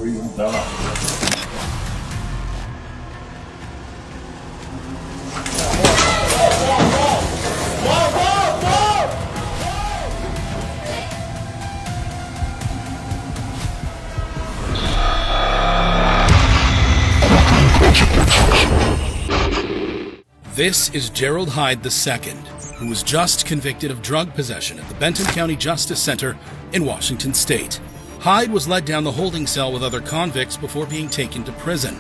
This is Gerald Hyde II, who was just convicted of drug possession at the Benton County Justice Center in Washington State. Hyde was led down the holding cell with other convicts before being taken to prison.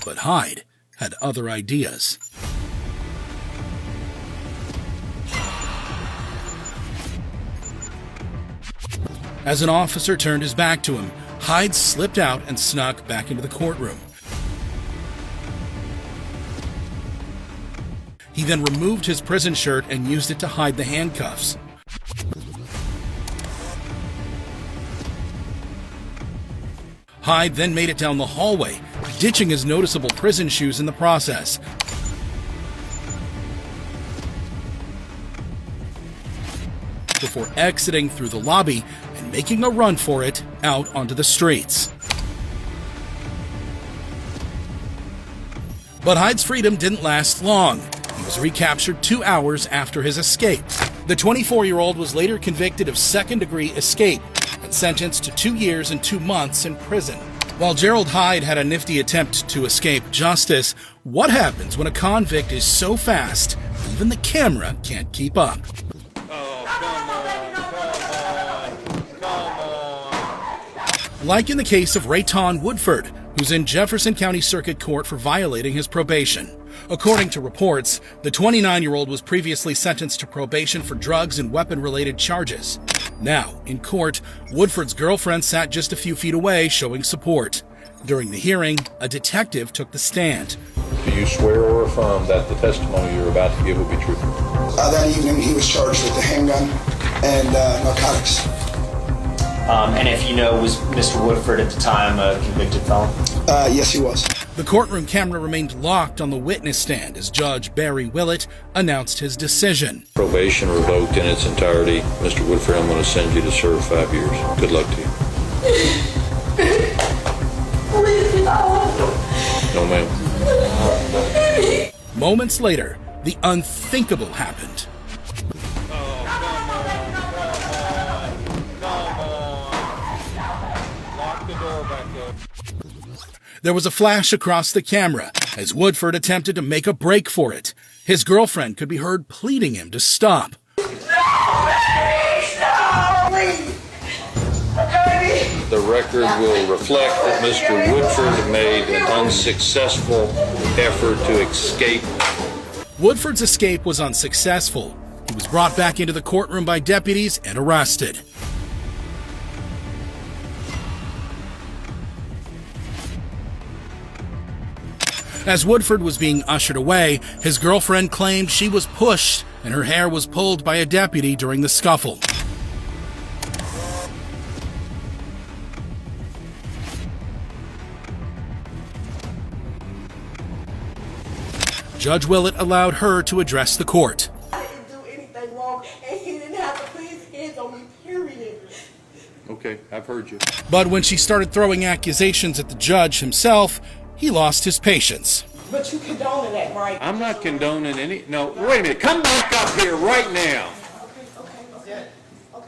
But Hyde had other ideas. As an officer turned his back to him, Hyde slipped out and snuck back into the courtroom. He then removed his prison shirt and used it to hide the handcuffs. Hyde then made it down the hallway, ditching his noticeable prison shoes in the process. Before exiting through the lobby and making a run for it out onto the streets. But Hyde's freedom didn't last long. He was recaptured 2 hours after his escape. The 24-year-old was later convicted of second-degree escape and sentenced to 2 years and 2 months in prison. While Gerald Hyde had a nifty attempt to escape justice, what happens when a convict is so fast, even the camera can't keep up? Like in the case of Rayton Woodford, who's in Jefferson County Circuit Court for violating his probation. According to reports, the 29-year-old was previously sentenced to probation for drugs and weapon-related charges. Now, in court, Woodford's girlfriend sat just a few feet away, showing support. During the hearing, a detective took the stand. Do you swear or affirm that the testimony you're about to give will be truthful? That evening, he was charged with the handgun and narcotics. And if you know, was Mr. Woodford at the time a convicted felon? Yes, he was. The courtroom camera remained locked on the witness stand as Judge Barry Willett announced his decision. Probation revoked in its entirety. Mr. Woodford, I'm going to send you to serve 5 years. Good luck to you. No, ma'am. Moments later, the unthinkable happened. There was a flash across the camera as Woodford attempted to make a break for it. His girlfriend could be heard pleading him to stop. The record will reflect that Mr. Woodford made an unsuccessful effort to escape. Woodford's escape was unsuccessful. He was brought back into the courtroom by deputies and arrested. As Woodford was being ushered away, his girlfriend claimed she was pushed and her hair was pulled by a deputy during the scuffle. Judge Willett allowed her to address the court. I didn't do anything wrong, and he didn't have to put his hands on me, period. Okay, I've heard you. But when she started throwing accusations at the judge himself, he lost his patience. But you condoning that, right? I'm not condoning any... No, wait a minute. Come back up here right now. Okay.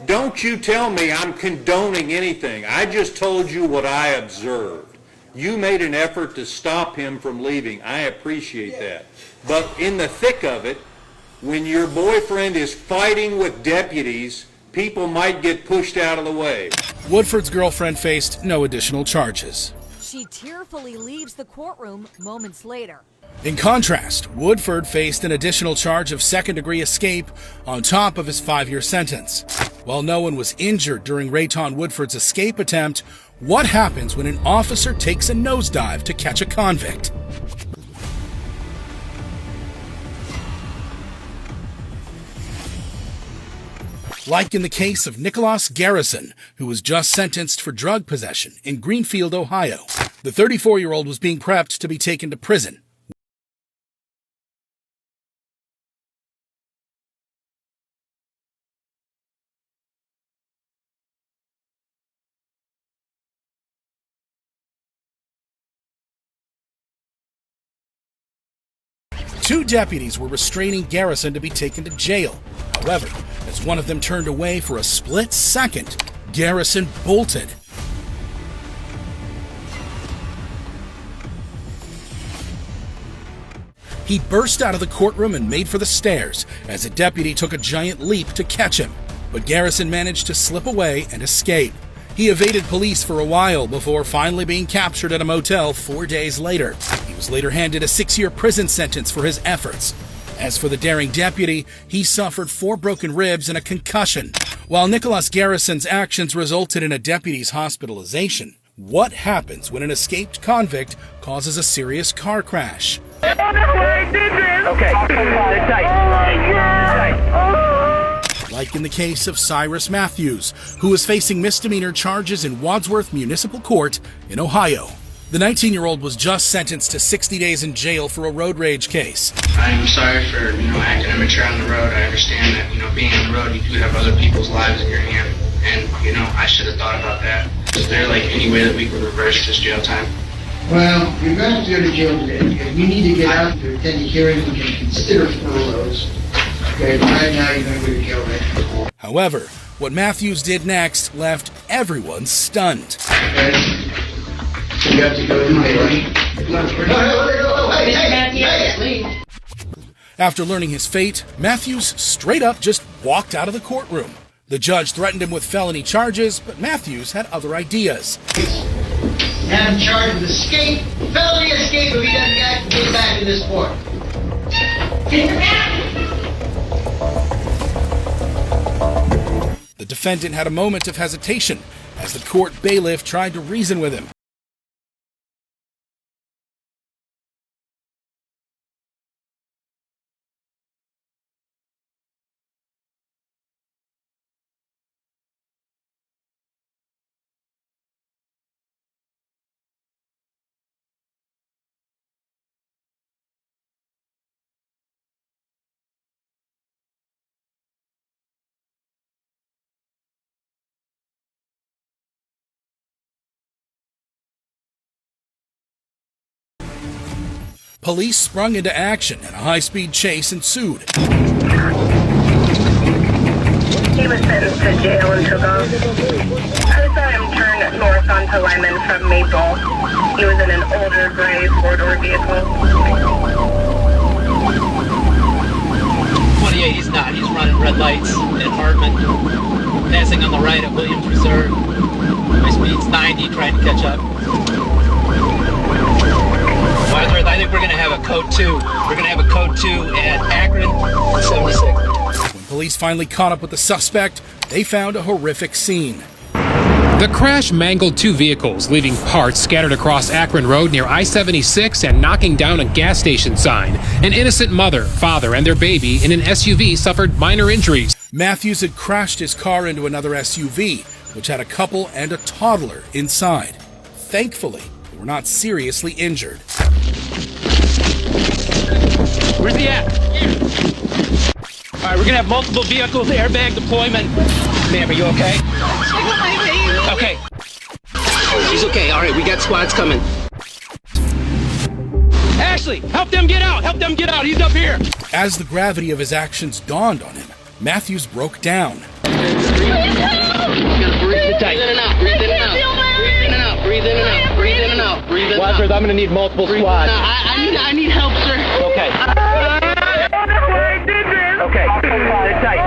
Don't you tell me I'm condoning anything. I just told you what I observed. You made an effort to stop him from leaving. I appreciate that. But in the thick of it, when your boyfriend is fighting with deputies, people might get pushed out of the way. Woodford's girlfriend faced no additional charges. She tearfully leaves the courtroom moments later. In contrast, Woodford faced an additional charge of second-degree escape on top of his 5-year sentence. While no one was injured during Rayton Woodford's escape attempt, what happens when an officer takes a nosedive to catch a convict? Like in the case of Nicholas Garrison, who was just sentenced for drug possession in Greenfield, Ohio. The 34-year-old was being prepped to be taken to prison 2 deputies were restraining Garrison to be taken to jail. However, as one of them turned away for a split second, Garrison bolted. He burst out of the courtroom and made for the stairs as a deputy took a giant leap to catch him. But Garrison managed to slip away and escape. He evaded police for a while before finally being captured at a motel 4 days later. He was later handed a 6-year prison sentence for his efforts. As for the daring deputy, he suffered 4 broken ribs and a concussion. While Nicholas Garrison's actions resulted in a deputy's hospitalization, what happens when an escaped convict causes a serious car crash? Okay, they're tight. Like in the case of Cyrus Matthews, who was facing misdemeanor charges in Wadsworth Municipal Court in Ohio. The 19-year-old was just sentenced to 60 days in jail for a road rage case. I'm sorry for, acting immature on the road. I understand that, being on the road, you do have other people's lives in your hand. And, I should have thought about that. Is there, any way that we could reverse this jail time? Well, you're going to go to jail today. If you need to get out to attend the hearing, we can consider furloughs. Okay, but right now you're going to go to jail right. However, what Matthews did next left everyone stunned. Okay? So you have to go to jail. After learning his fate, Matthews straight up just walked out of the courtroom. The judge threatened him with felony charges, but Matthews had other ideas. Have him charged with escape, felony escape if he doesn't get back in this court. The defendant had a moment of hesitation as the court bailiff tried to reason with him. Police sprung into action and a high-speed chase ensued. He was sentenced to jail and took off. I saw him turn north onto Lyman from Maple. He was in an older gray four-door vehicle. 28, he's not. He's running red lights at Hartman, passing on the right at Williams Reserve. My speed's 90, trying to catch up. Wadsworth, I think we're going to have a code 2. We're going to have a code 2 at Akron, 76. When police finally caught up with the suspect, they found a horrific scene. The crash mangled 2 vehicles, leaving parts scattered across Akron Road near I-76 and knocking down a gas station sign. An innocent mother, father, and their baby in an SUV suffered minor injuries. Matthews had crashed his car into another SUV, which had a couple and a toddler inside. Thankfully, they were not seriously injured. Where's he at? All right, we're going to have multiple vehicles, airbag deployment. Ma'am, are you okay? Okay. She's okay. All right, we got squads coming. Ashley, help them get out. Help them get out. He's up here. As the gravity of his actions dawned on him, Matthews broke down. Breathe in and out. Breathe in and out. Breathe in and out. Breathe in and out. Breathe in and out. Breathe in and out. Wadsworth, I'm going to need multiple squads. I need help, sir. Okay. Okay. They're tight.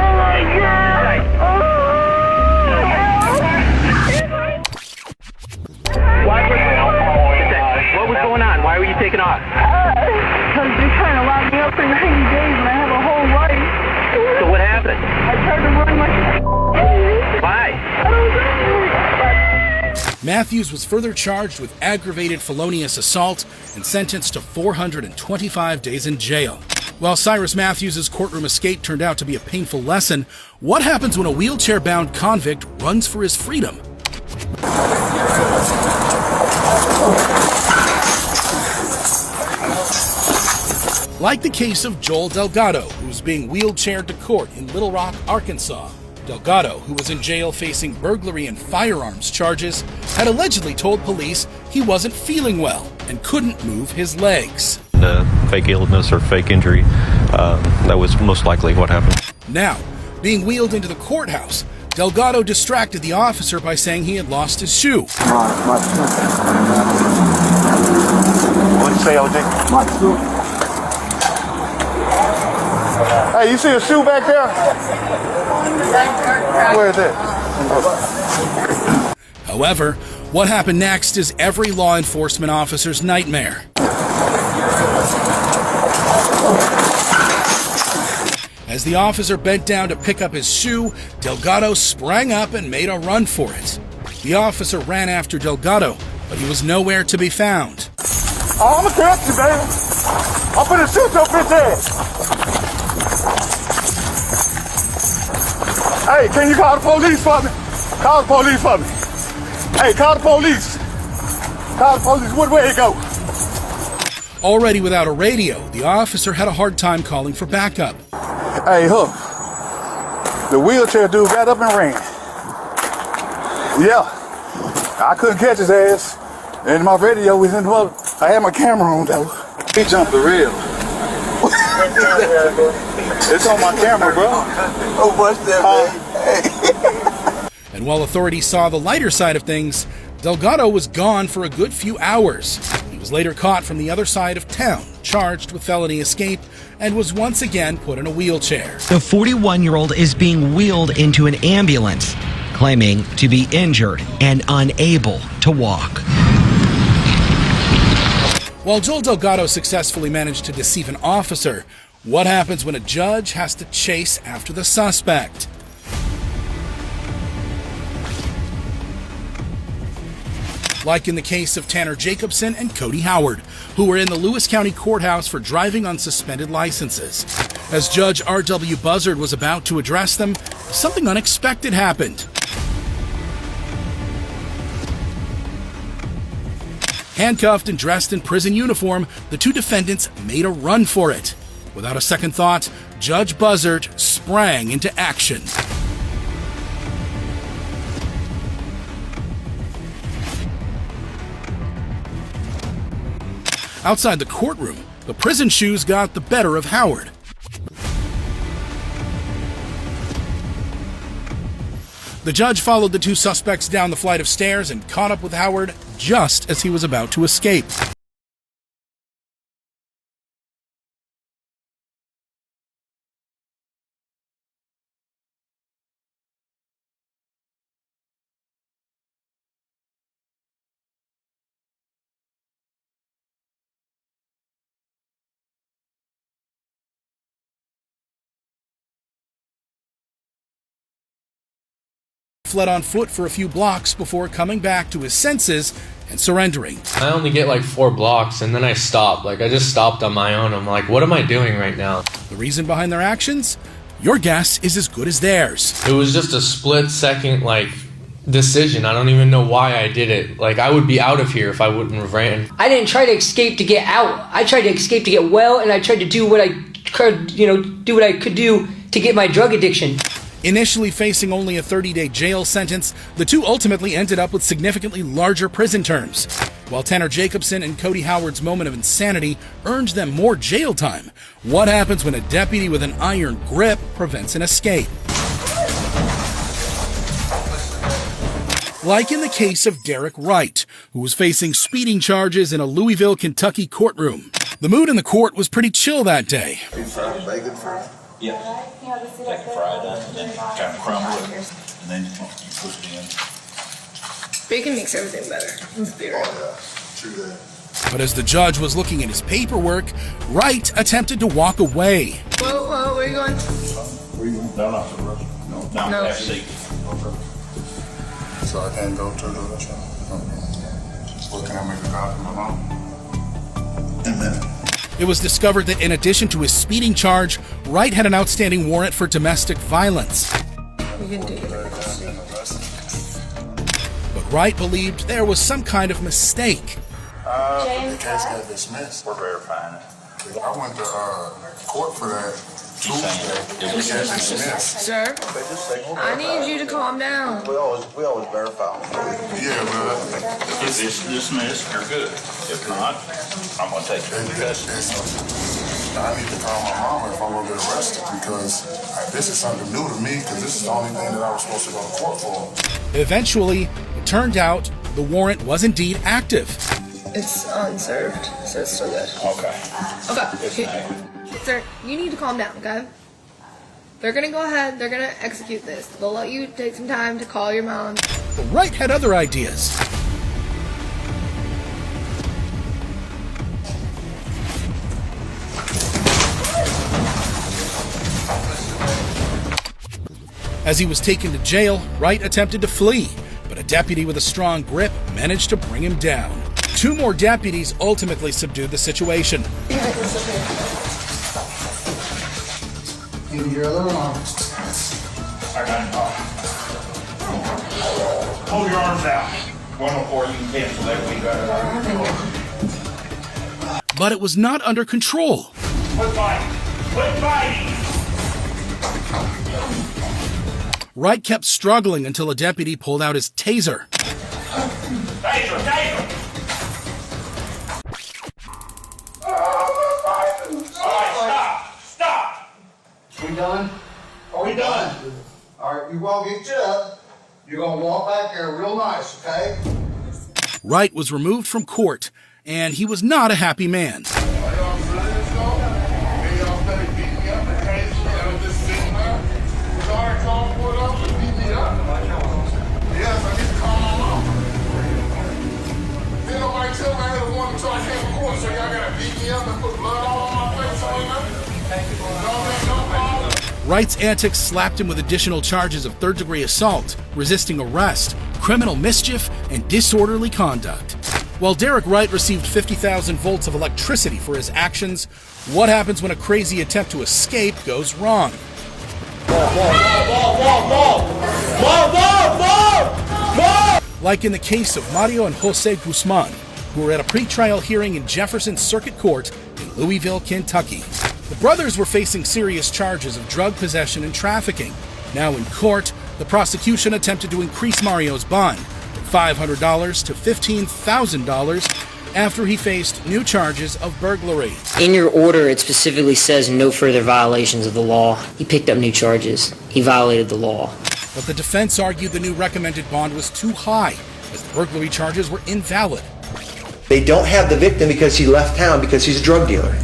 What was going on? Why were you taking off? Because they're trying to lock me up for 90 days and I have a whole life. So what happened? I tried to run my... Why? I don't know. Matthews was further charged with aggravated felonious assault and sentenced to 425 days in jail. While Cyrus Matthews' courtroom escape turned out to be a painful lesson, what happens when a wheelchair-bound convict runs for his freedom? Like the case of Joel Delgado, who was being wheelchaired to court in Little Rock, Arkansas. Delgado, who was in jail facing burglary and firearms charges, had allegedly told police he wasn't feeling well and couldn't move his legs. fake illness or fake injury. That was most likely what happened. Now, being wheeled into the courthouse, Delgado distracted the officer by saying he had lost his shoe. What'd you say, OJ? My shoe. Hey, you see a shoe back there? Where is it? However, what happened next is every law enforcement officer's nightmare. As the officer bent down to pick up his shoe, Delgado sprang up and made a run for it. The officer ran after Delgado, but he was nowhere to be found. Oh, I'm gonna catch you, baby. I'm gonna shoot your bitch ass. Hey, can you call the police for me? Call the police for me. Hey, call the police. Call the police. What way it go? Already without a radio, the officer had a hard time calling for backup. Hey, Hook. The wheelchair dude got up and ran. Yeah. I couldn't catch his ass. And my radio was in the mother. I had my camera on though. He jumped the rail. It's on my camera, bro. Oh, what's that, man? And while authorities saw the lighter side of things, Delgado was gone for a good few hours. He was later caught from the other side of town, charged with felony escape, and was once again put in a wheelchair. The 41-year-old is being wheeled into an ambulance, claiming to be injured and unable to walk. While Joel Delgado successfully managed to deceive an officer, what happens when a judge has to chase after the suspect? Like in the case of Tanner Jacobson and Cody Howard, who were in the Lewis County Courthouse for driving on suspended licenses. As Judge R.W. Buzzard was about to address them, something unexpected happened. Handcuffed and dressed in prison uniform, the two defendants made a run for it. Without a second thought, Judge Buzzard sprang into action. Outside the courtroom, the prison shoes got the better of Howard. The judge followed the two suspects down the flight of stairs and caught up with Howard just as he was about to escape. Fled on foot for a few blocks before coming back to his senses and surrendering. I only get like 4 blocks and then I stop. I just stopped on my own. I'm like, what am I doing right now? The reason behind their actions? Your guess is as good as theirs. It was just a split second decision. I don't even know why I did it. I would be out of here if I wouldn't have ran. I didn't try to escape to get out. I tried to escape to get well, and I tried to do what I could, do what I could do to get my drug addiction. Initially facing only a 30-day jail sentence, the two ultimately ended up with significantly larger prison terms. While Tanner Jacobson and Cody Howard's moment of insanity earned them more jail time, what happens when a deputy with an iron grip prevents an escape? Like in the case of Derek Wright, who was facing speeding charges in a Louisville, Kentucky courtroom. The mood in the court was pretty chill that day. Bacon fry? Yeah. Bacon fry that, and then kind of crumble it, and then you push it in. Bacon makes everything better. True that. But as the judge was looking at his paperwork, Wright attempted to walk away. Whoa, where are you going? Where you going? No, not to the restaurant. No, No. FC. Okay. So I can't go to the restaurant? Okay. What can I make a call from my mom? In a minute. It was discovered that in addition to his speeding charge, Wright had an outstanding warrant for domestic violence. You can do it. But Wright believed there was some kind of mistake. The case got dismissed. We're verifying it. I went to court for that Tuesday. We got dismissed. Sir, I need you to calm down. We always verify. Yeah, but If it's dismissed, you're good. If not, I'm gonna take you into custody. I need to call my mama if I'm gonna get arrested because this is something new to me because this is the only thing that I was supposed to go to court for. Eventually, it turned out the warrant was indeed active. It's unserved, so it's still good. Okay. Okay. Sir, you need to calm down, okay? They're gonna go ahead, they're gonna execute this. They'll let you take some time to call your mom. But Wright had other ideas. As he was taken to jail, Wright attempted to flee, but a deputy with a strong grip managed to bring him down. 2 more deputies ultimately subdued the situation. Give me your other arm. I got it. Hold your arms out. 104, you can cancel that. We got it. But it was not under control. Quit fighting. Quit fighting. Wright kept struggling until a deputy pulled out his taser. Taser, taser. Stop! We done? Are we done? All right, you won't get you up. You're gonna walk back there real nice, okay? Wright was removed from court, and he was not a happy man. Wright's antics slapped him with additional charges of third-degree assault, resisting arrest, criminal mischief, and disorderly conduct. While Derek Wright received 50,000 volts of electricity for his actions, what happens when a crazy attempt to escape goes wrong? Like in the case of Mario and Jose Guzman, who were at a pretrial hearing in Jefferson Circuit Court in Louisville, Kentucky. The brothers were facing serious charges of drug possession and trafficking. Now in court, the prosecution attempted to increase Mario's bond from $500 to $15,000 after he faced new charges of burglary. In your order, it specifically says no further violations of the law. He picked up new charges. He violated the law. But the defense argued the new recommended bond was too high, as the burglary charges were invalid. They don't have the victim because he left town because he's a drug dealer.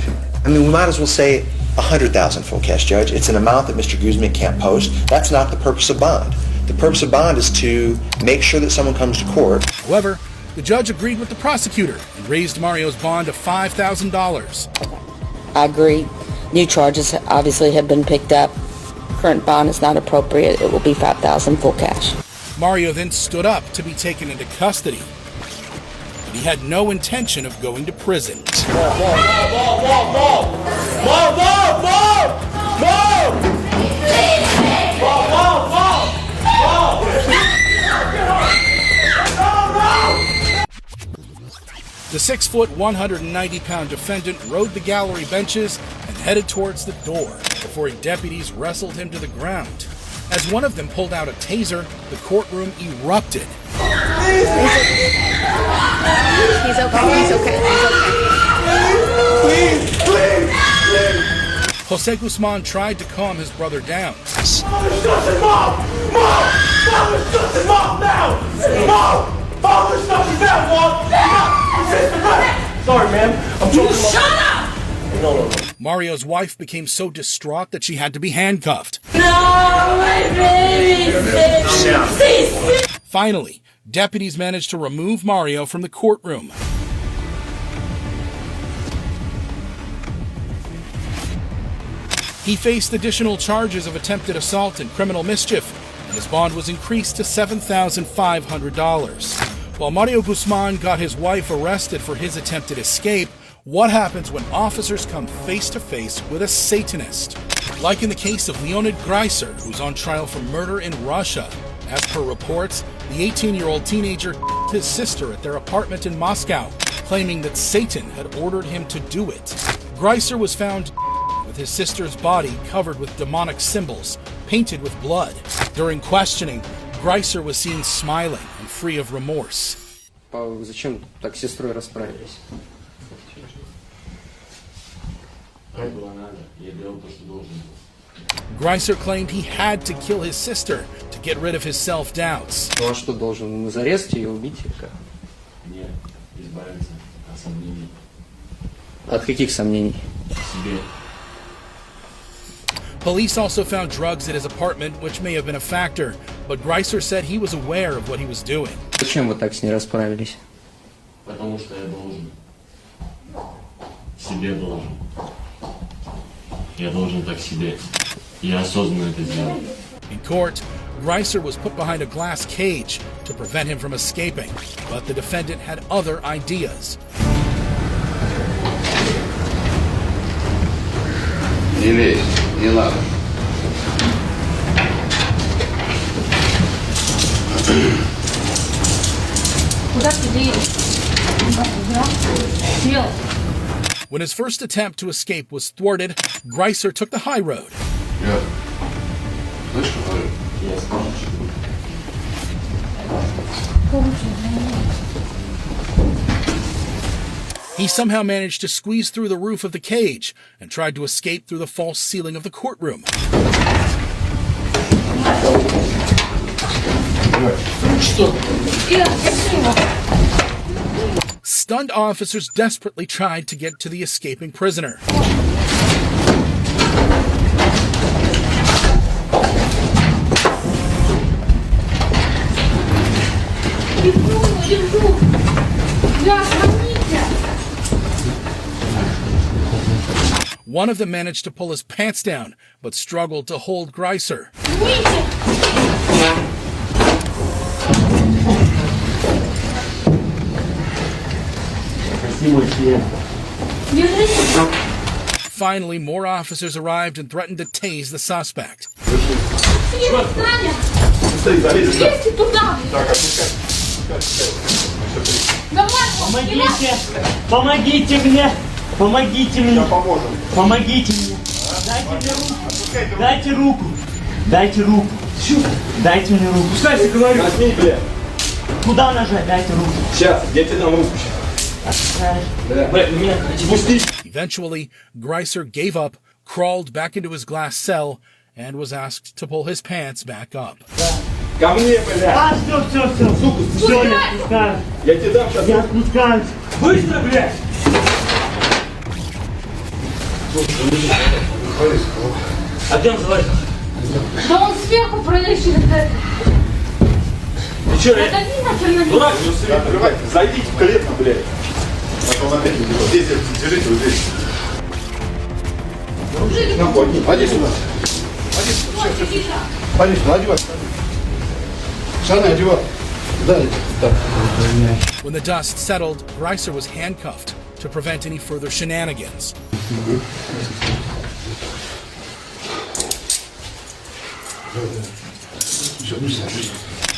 I mean, we might as well say $100,000 full cash, Judge. It's an amount that Mr. Guzman can't post. That's not the purpose of bond. The purpose of bond is to make sure that someone comes to court. However, the judge agreed with the prosecutor and raised Mario's bond to $5,000. I agree. New charges obviously have been picked up. Current bond is not appropriate. It will be $5,000 full cash. Mario then stood up to be taken into custody. But he had no intention of going to prison. The 6-foot, 190-pound defendant rode the gallery benches and headed towards the door before deputies wrestled him to the ground. As one of them pulled out a taser, the courtroom erupted. He's okay. Please. Jose Guzman tried to calm his brother down. Sorry, ma'am. Shut up! No. Mario's wife became so distraught that she had to be handcuffed. No, my baby! Finally, deputies managed to remove Mario from the courtroom. He faced additional charges of attempted assault and criminal mischief, and his bond was increased to $7,500. While Mario Guzman got his wife arrested for his attempted escape, what happens when officers come face-to-face with a Satanist? Like in the case of Leonid Greiser, who's on trial for murder in Russia. As per reports, the 18-year-old teenager killed his sister at their apartment in Moscow, claiming that Satan had ordered him to do it. Greiser was found with his sister's body covered with demonic symbols, painted with blood. During questioning, Greiser was seen smiling and free of remorse. Зачем так с сестрой расправились? Greiser claimed he had to kill his sister to get rid of his self-doubts. Ну а что, должен зарезать ее и убить ее? Нет, избавиться от сомнений. От каких сомнений? Себе. Police also found drugs at his apartment, which may have been a factor, but Greiser said he was aware of what he was doing. Зачем вы так с ней расправились? Потому что я должен. Себе должен. Я должен так себе. Я осознанно это сделал. In court, Greiser was put behind a glass cage to prevent him from escaping, but the defendant had other ideas. Не лезь, не надо. Куда ты едешь? When his first attempt to escape was thwarted, Greiser took the high road. Я. Слышь, что говорю? Я слышу. He somehow managed to squeeze through the roof of the cage and tried to escape through the false ceiling of the courtroom. Stunned officers desperately tried to get to the escaping prisoner. One of them managed to pull his pants down, but struggled to hold Greiser. Finally, more officers arrived and threatened to tase the suspect. Помогите! Помогите мне! Помогите мне! Поможем. Помогите мне! Дайте мне руку! Дайте руку! Дайте руку! Дайте мне руку! Пускайся, говорю! Возьми, бля. Куда нажать? Дайте руку! Сейчас, я тебе дам руку. Eventually, Greiser gave up, crawled back into his glass cell, and was asked to pull his pants back up. Ко мне, бля! А, все! Сука, Все, я спускаюсь! Я тебе дам сейчас. Я спускаюсь! Быстро, блядь! А где он залазит? Да он сверху пролез через это. Ты что, Это видно, дурак? Открывай, зайдите в клетку, блядь. А то он опять не здесь, держите вот здесь. На, подни, поди сюда. Поди сюда, поди сюда, одевай. Штаны одевай. Да, так. When the dust settled, Greiser was handcuffed to prevent any further shenanigans.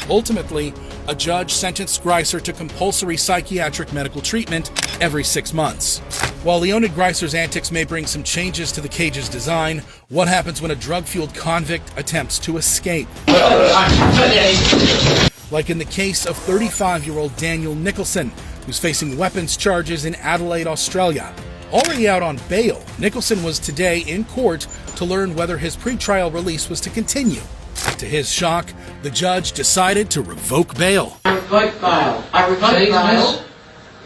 Ultimately, a judge sentenced Greiser to compulsory psychiatric medical treatment every 6 months. While Leonid Greiser's antics may bring some changes to the cage's design, what happens when a drug-fueled convict attempts to escape? Like in the case of 35-year-old Daniel Nicholson, who's facing weapons charges in Adelaide, Australia. Already out on bail, Nicholson was today in court to learn whether his pretrial release was to continue. To his shock, the judge decided to revoke bail. I revoke bail. I revoke bail.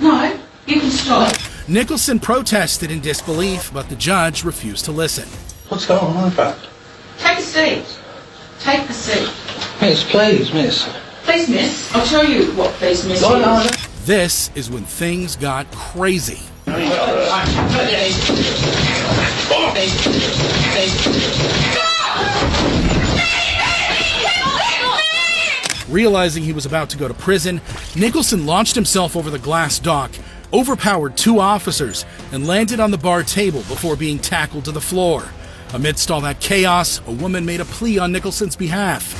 No, you can stop. Nicholson protested in disbelief, but the judge refused to listen. What's going on about? Take a seat. Take a seat. Miss, please, miss. Please, miss. I'll show you what please, miss is. This is when things got crazy. Realizing he was about to go to prison, Nicholson launched himself over the glass dock, overpowered 2 officers, and landed on the bar table before being tackled to the floor. Amidst all that chaos, a woman made a plea on Nicholson's behalf.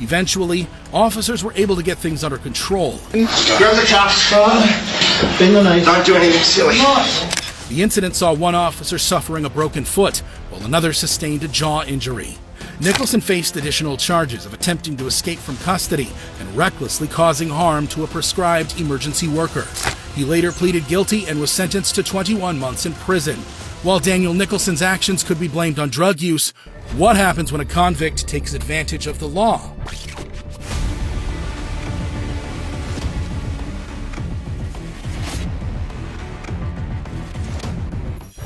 Eventually, officers were able to get things under control. Grab the cops. Don't do anything silly. The incident saw one officer suffering a broken foot, while another sustained a jaw injury. Nicholson faced additional charges of attempting to escape from custody and recklessly causing harm to a prescribed emergency worker. He later pleaded guilty and was sentenced to 21 months in prison. While Daniel Nicholson's actions could be blamed on drug use, what happens when a convict takes advantage of the law?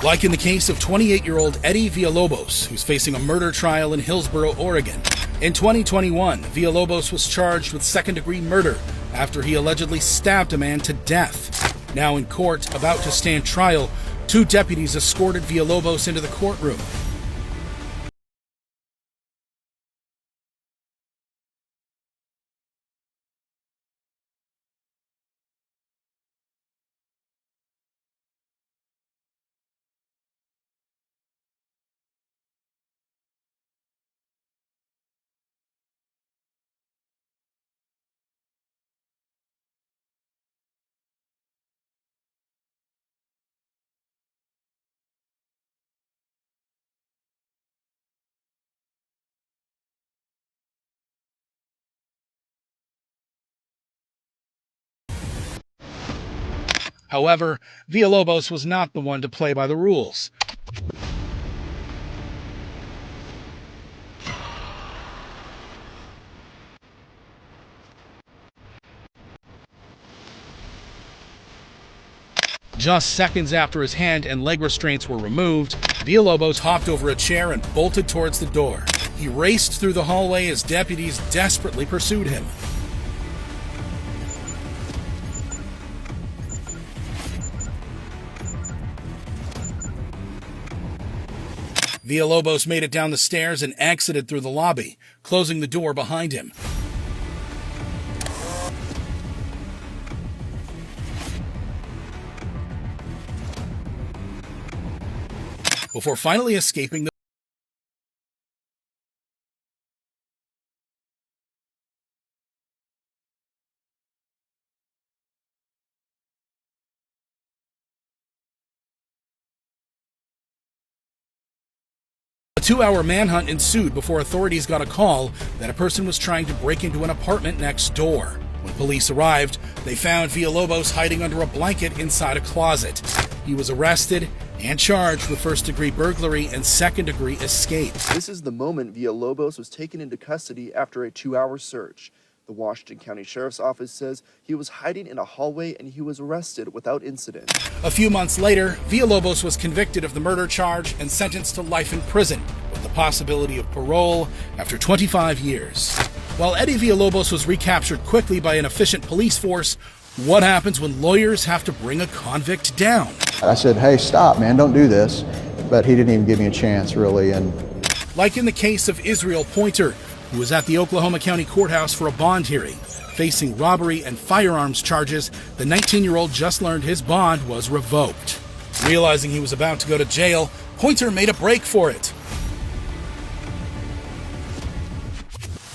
Like in the case of 28-year-old Eddie Villalobos, who's facing a murder trial in Hillsboro, Oregon. In 2021, Villalobos was charged with second-degree murder after he allegedly stabbed a man to death. Now in court, about to stand trial, 2 deputies escorted Villalobos into the courtroom. However, Villalobos was not the one to play by the rules. Just seconds after his hand and leg restraints were removed, Villalobos hopped over a chair and bolted towards the door. He raced through the hallway as deputies desperately pursued him. Villalobos made it down the stairs and exited through the lobby, closing the door behind him. Before finally escaping the A 2-hour manhunt ensued before authorities got a call that a person was trying to break into an apartment next door. When police arrived, they found Villalobos hiding under a blanket inside a closet. He was arrested and charged with first-degree burglary and second-degree escape. This is the moment Villalobos was taken into custody after a 2-hour search. The Washington County Sheriff's Office says he was hiding in a hallway and he was arrested without incident. A few months later, Villalobos was convicted of the murder charge and sentenced to life in prison, with the possibility of parole after 25 years. While Eddie Villalobos was recaptured quickly by an efficient police force, what happens when lawyers have to bring a convict down? I said, hey, stop, man, don't do this. But he didn't even give me a chance, really. And like in the case of Israel Pointer, who was at the Oklahoma County Courthouse for a bond hearing. Facing robbery and firearms charges, the 19-year-old just learned his bond was revoked. Realizing he was about to go to jail, Pointer made a break for it.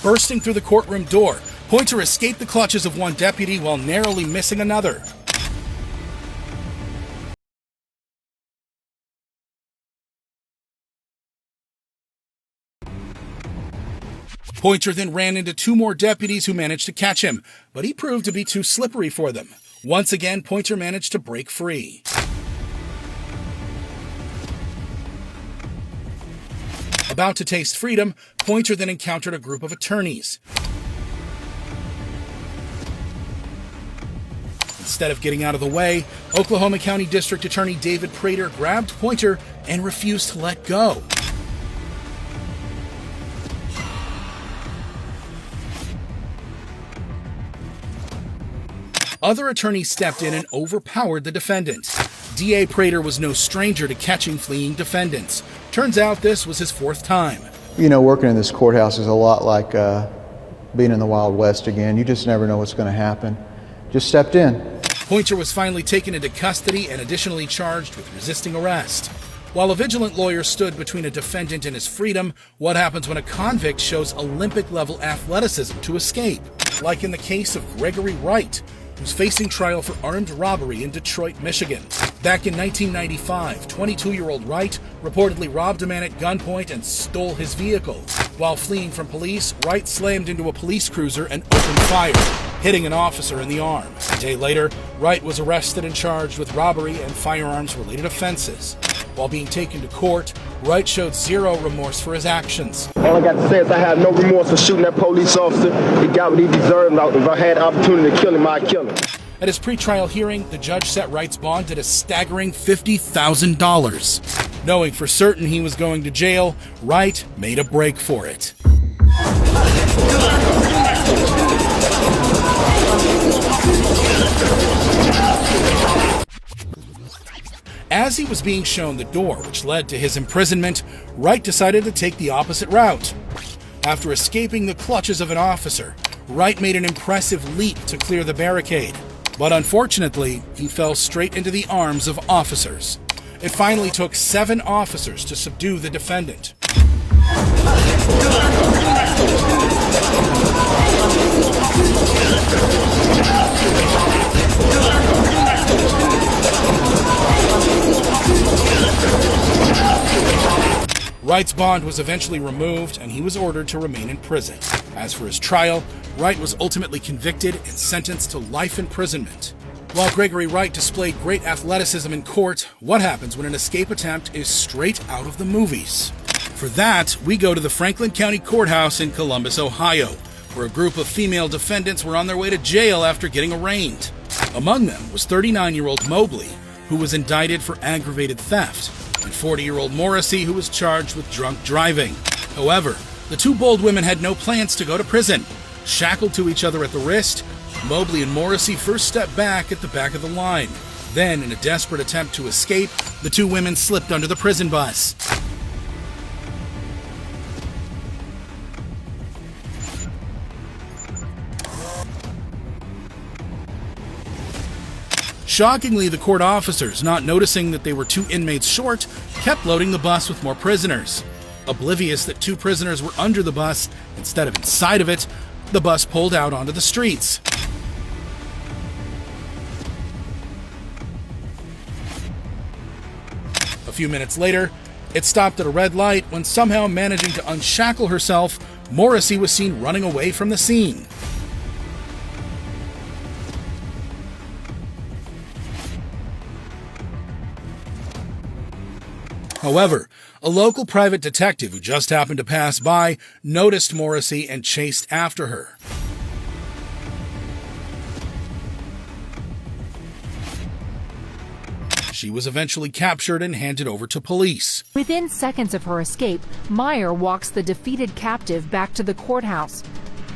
Bursting through the courtroom door, Pointer escaped the clutches of one deputy while narrowly missing another. Pointer then ran into 2 more deputies who managed to catch him, but he proved to be too slippery for them. Once again, Pointer managed to break free. About to taste freedom, Pointer then encountered a group of attorneys. Instead of getting out of the way, Oklahoma County District Attorney David Prater grabbed Pointer and refused to let go. Other attorneys stepped in and overpowered the defendant. DA Prater was no stranger to catching fleeing defendants. Turns out this was his 4th time. you know, working in this courthouse is a lot like being in the Wild West again. You just never know what's going to happen. Just stepped in. Pointer was finally taken into custody and additionally charged with resisting arrest. While a vigilant lawyer stood between a defendant and his freedom, what happens when a convict shows Olympic-level athleticism to escape? Like in the case of Gregory Wright, who's facing trial for armed robbery in Detroit, Michigan. Back in 1995, 22-year-old Wright reportedly robbed a man at gunpoint and stole his vehicle. While fleeing from police, Wright slammed into a police cruiser and opened fire, hitting an officer in the arm. A day later, Wright was arrested and charged with robbery and firearms-related offenses. While being taken to court, Wright showed zero remorse for his actions. All I got to say is I have no remorse for shooting that police officer. He got what he deserved. If I had the opportunity to kill him, I'd kill him. At his pretrial hearing, the judge set Wright's bond at a staggering $50,000. Knowing for certain he was going to jail, Wright made a break for it. As he was being shown the door which led to his imprisonment, Wright decided to take the opposite route. After escaping the clutches of an officer, Wright made an impressive leap to clear the barricade. But unfortunately, he fell straight into the arms of officers. It finally took 7 officers to subdue the defendant. Wright's bond was eventually removed and he was ordered to remain in prison. As for his trial, Wright was ultimately convicted and sentenced to life imprisonment. While Gregory Wright displayed great athleticism in court, what happens when an escape attempt is straight out of the movies? For that, we go to the Franklin County Courthouse in Columbus, Ohio, where a group of female defendants were on their way to jail after getting arraigned. Among them was 39-year-old Mobley, who was indicted for aggravated theft, and 40-year-old Morrissey, who was charged with drunk driving. However, the two bold women had no plans to go to prison. Shackled to each other at the wrist, Mobley and Morrissey first stepped back at the back of the line. Then, in a desperate attempt to escape, the two women slipped under the prison bus. Shockingly, the court officers, not noticing that they were 2 inmates short, kept loading the bus with more prisoners. Oblivious that 2 prisoners were under the bus instead of inside of it, the bus pulled out onto the streets. A few minutes later, it stopped at a red light when, somehow managing to unshackle herself, Morrissey was seen running away from the scene. However, a local private detective who just happened to pass by noticed Morrissey and chased after her. She was eventually captured and handed over to police. Within seconds of her escape, Meyer walks the defeated captive back to the courthouse.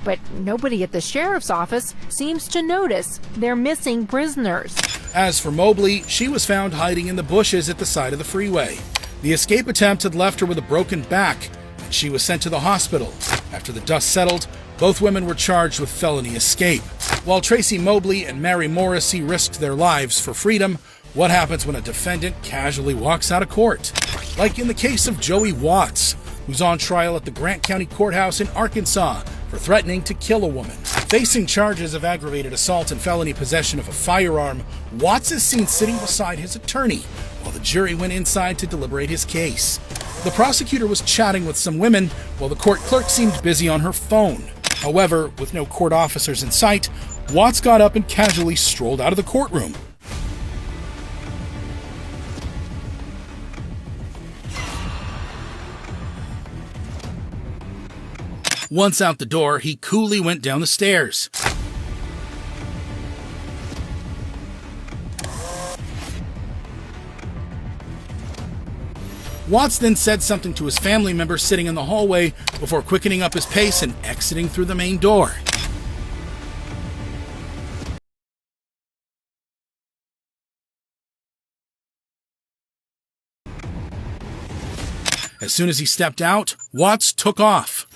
But nobody at the sheriff's office seems to notice they're missing prisoners. As for Mobley, she was found hiding in the bushes at the side of the freeway. The escape attempt had left her with a broken back, and she was sent to the hospital. After the dust settled, both women were charged with felony escape. While Tracy Mobley and Mary Morrissey risked their lives for freedom, what happens when a defendant casually walks out of court? Like in the case of Joey Watts, who's on trial at the Grant County Courthouse in Arkansas for threatening to kill a woman. Facing charges of aggravated assault and felony possession of a firearm, Watts is seen sitting beside his attorney while the jury went inside to deliberate his case. The prosecutor was chatting with some women while the court clerk seemed busy on her phone. However, with no court officers in sight, Watts got up and casually strolled out of the courtroom. Once out the door, he coolly went down the stairs. Watts then said something to his family member sitting in the hallway before quickening up his pace and exiting through the main door. As soon as he stepped out, Watts took off.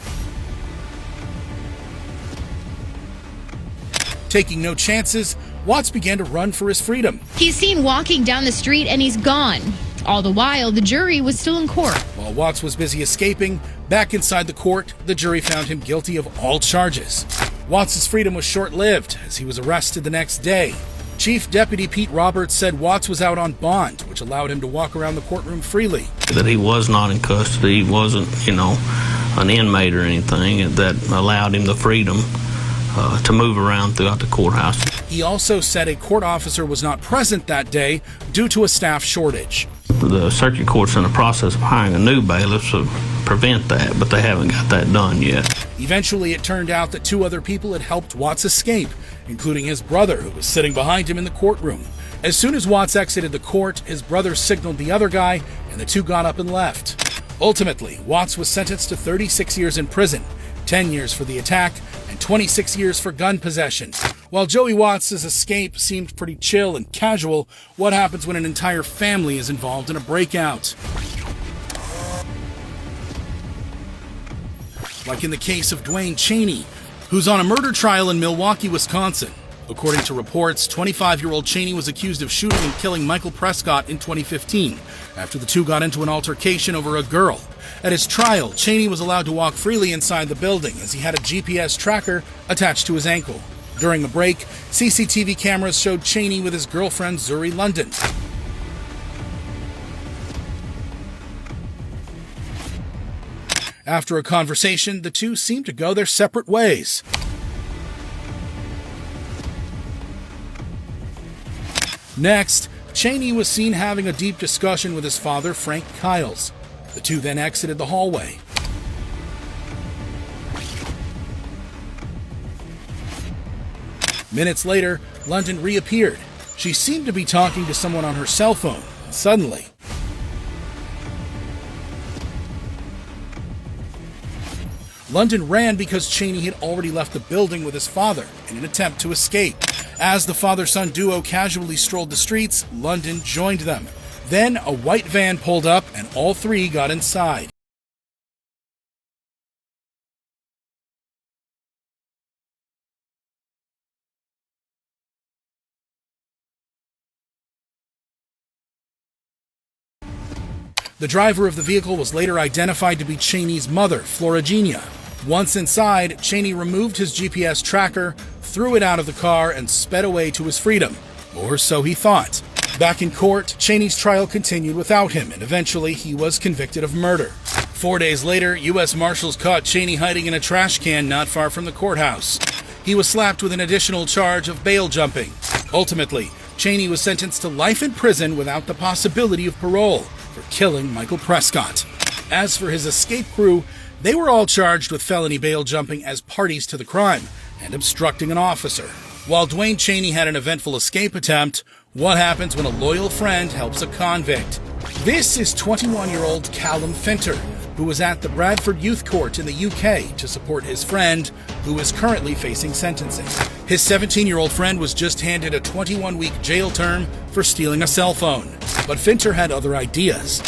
Taking no chances, Watts began to run for his freedom. He's seen walking down the street and he's gone. All the while, the jury was still in court. While Watts was busy escaping, back inside the court, the jury found him guilty of all charges. Watts' freedom was short-lived, as he was arrested the next day. Chief Deputy Pete Roberts said Watts was out on bond, which allowed him to walk around the courtroom freely. That he was not in custody, he wasn't, an inmate or anything, that allowed him the freedom to move around throughout the courthouse. He also said a court officer was not present that day due to a staff shortage. The circuit court's in the process of hiring a new bailiff to prevent that, but they haven't got that done yet. Eventually, it turned out that 2 other people had helped Watts escape, including his brother, who was sitting behind him in the courtroom. As soon as Watts exited the court, his brother signaled the other guy, and the 2 got up and left. Ultimately, Watts was sentenced to 36 years in prison, 10 years for the attack, and 26 years for gun possession. While Joey Watts' escape seemed pretty chill and casual, what happens when an entire family is involved in a breakout? Like in the case of Dwayne Cheney, who's on a murder trial in Milwaukee, Wisconsin. According to reports, 25-year-old Cheney was accused of shooting and killing Michael Prescott in 2015, after the 2 got into an altercation over a girl. At his trial, Cheney was allowed to walk freely inside the building as he had a GPS tracker attached to his ankle. During the break, CCTV cameras showed Cheney with his girlfriend Zuri London. After a conversation, the 2 seemed to go their separate ways. Next, Cheney was seen having a deep discussion with his father, Frank Kiles. The 2 then exited the hallway. Minutes later, London reappeared. She seemed to be talking to someone on her cell phone. Suddenly, London ran because Cheney had already left the building with his father in an attempt to escape. As the father-son duo casually strolled the streets, London joined them. Then a white van pulled up and all 3 got inside. The driver of the vehicle was later identified to be Cheney's mother, Florigenia. Once inside, Cheney removed his GPS tracker, threw it out of the car, and sped away to his freedom. Or so he thought. Back in court, Cheney's trial continued without him, and eventually he was convicted of murder. 4 days later, U.S. Marshals caught Cheney hiding in a trash can not far from the courthouse. He was slapped with an additional charge of bail jumping. Ultimately, Cheney was sentenced to life in prison without the possibility of parole for killing Michael Prescott. As for his escape crew, they were all charged with felony bail jumping as parties to the crime and obstructing an officer. While Dwayne Cheney had an eventful escape attempt, what happens when a loyal friend helps a convict? This is 21-year-old Callum Finter, who was at the Bradford Youth Court in the UK to support his friend, who is currently facing sentencing. His 17-year-old friend was just handed a 21-week jail term for stealing a cell phone. But Finter had other ideas.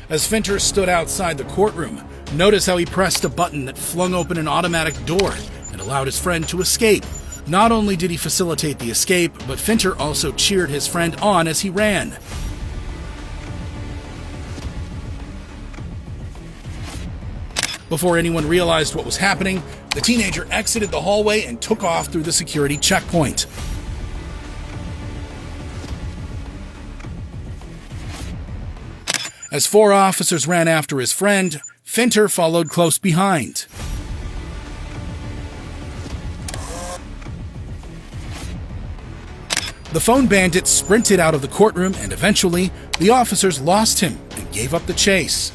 As Finter stood outside the courtroom, notice how he pressed a button that flung open an automatic door and allowed his friend to escape. Not only did he facilitate the escape, but Finter also cheered his friend on as he ran. Before anyone realized what was happening, the teenager exited the hallway and took off through the security checkpoint. As 4 officers ran after his friend, Finter followed close behind. The phone bandit sprinted out of the courtroom, and eventually, the officers lost him and gave up the chase.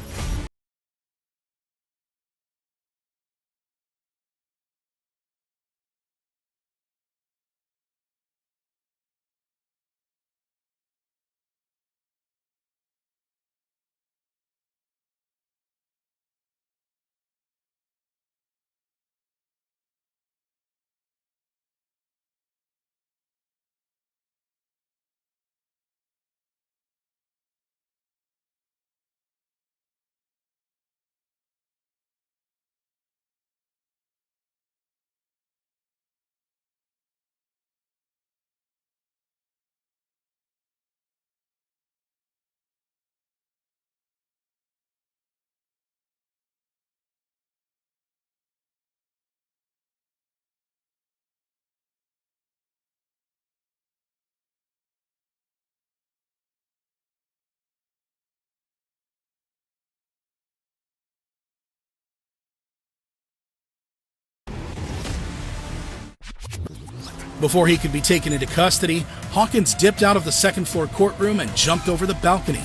Before he could be taken into custody, Hawkins dipped out of the second-floor courtroom and jumped over the balcony.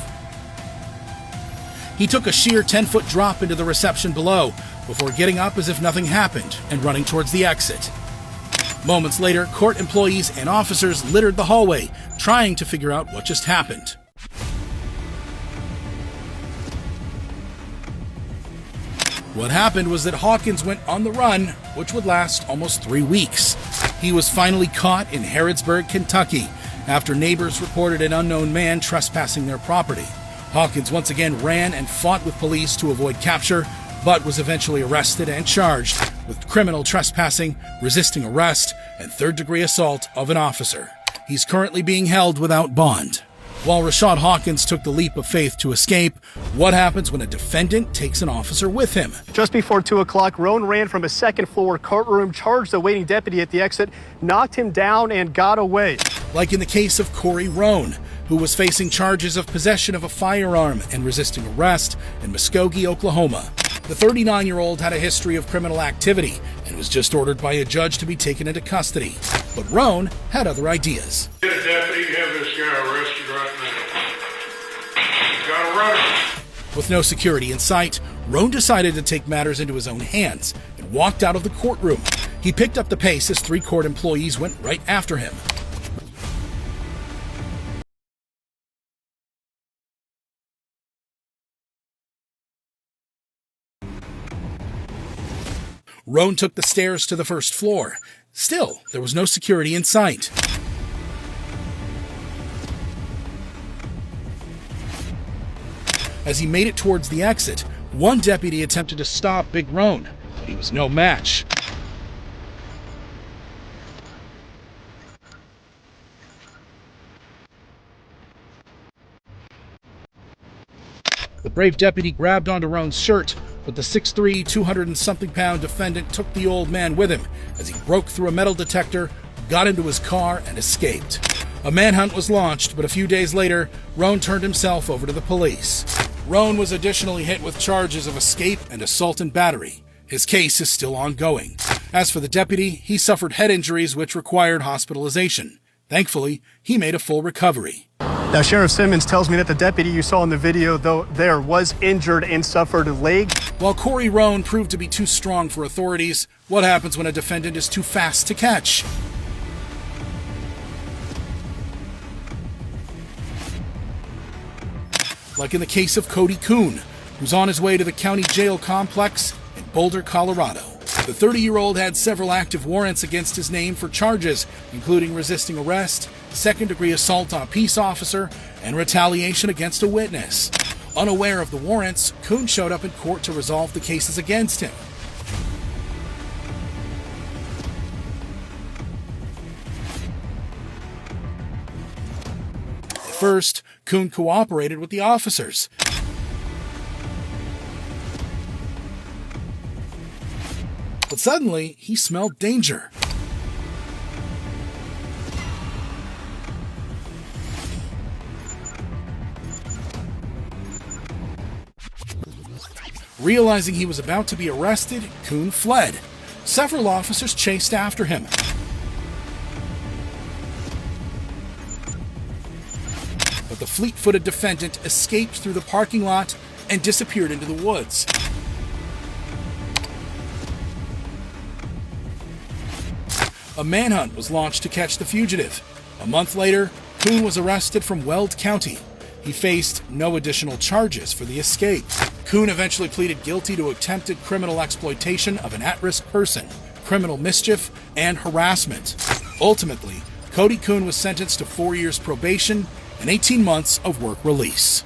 He took a sheer 10-foot drop into the reception below before getting up as if nothing happened and running towards the exit. Moments later, court employees and officers littered the hallway, trying to figure out what just happened. What happened was that Hawkins went on the run, which would last almost 3 weeks. He was finally caught in Harrodsburg, Kentucky, after neighbors reported an unknown man trespassing their property. Hawkins once again ran and fought with police to avoid capture, but was eventually arrested and charged with criminal trespassing, resisting arrest, and third-degree assault of an officer. He's currently being held without bond. While Rashad Hawkins took the leap of faith to escape, what happens when a defendant takes an officer with him? Just before 2 o'clock, Roan ran from a second-floor courtroom, charged a waiting deputy at the exit, knocked him down, and got away. Like in the case of Corey Roan, who was facing charges of possession of a firearm and resisting arrest in Muskogee, Oklahoma. The 39-year-old had a history of criminal activity and was just ordered by a judge to be taken into custody. But Roan had other ideas. Get a deputy, have this guy arrested right now. Gotta run him. With no security in sight, Roan decided to take matters into his own hands and walked out of the courtroom. He picked up the pace as 3 court employees went right after him. Roan took the stairs to the first floor. Still, there was no security in sight. As he made it towards the exit, one deputy attempted to stop Big Roan, but he was no match. The brave deputy grabbed onto Roan's shirt, but the 6'3", 200-and-something-pound defendant took the old man with him as he broke through a metal detector, got into his car, and escaped. A manhunt was launched, but a few days later, Roan turned himself over to the police. Roan was additionally hit with charges of escape and assault and battery. His case is still ongoing. As for the deputy, he suffered head injuries which required hospitalization. Thankfully, he made a full recovery. Now, Sheriff Simmons tells me that the deputy you saw in the video, though, there was injured and suffered a leg. While Corey Roan proved to be too strong for authorities, what happens when a defendant is too fast to catch? Like in the case of Cody Kuhn, who's on his way to the county jail complex in Boulder, Colorado. The 30-year-old had several active warrants against his name for charges, including resisting arrest, second-degree assault on a peace officer, and retaliation against a witness. Unaware of the warrants, Kuhn showed up in court to resolve the cases against him. At first, Kuhn cooperated with the officers. But suddenly, he smelled danger. Realizing he was about to be arrested, Kuhn fled. Several officers chased after him. But the fleet-footed defendant escaped through the parking lot and disappeared into the woods. A manhunt was launched to catch the fugitive. A month later, Kuhn was arrested from Weld County. He faced no additional charges for the escape. Kuhn eventually pleaded guilty to attempted criminal exploitation of an at-risk person, criminal mischief, and harassment. Ultimately, Cody Kuhn was sentenced to 4 years probation and 18 months of work release.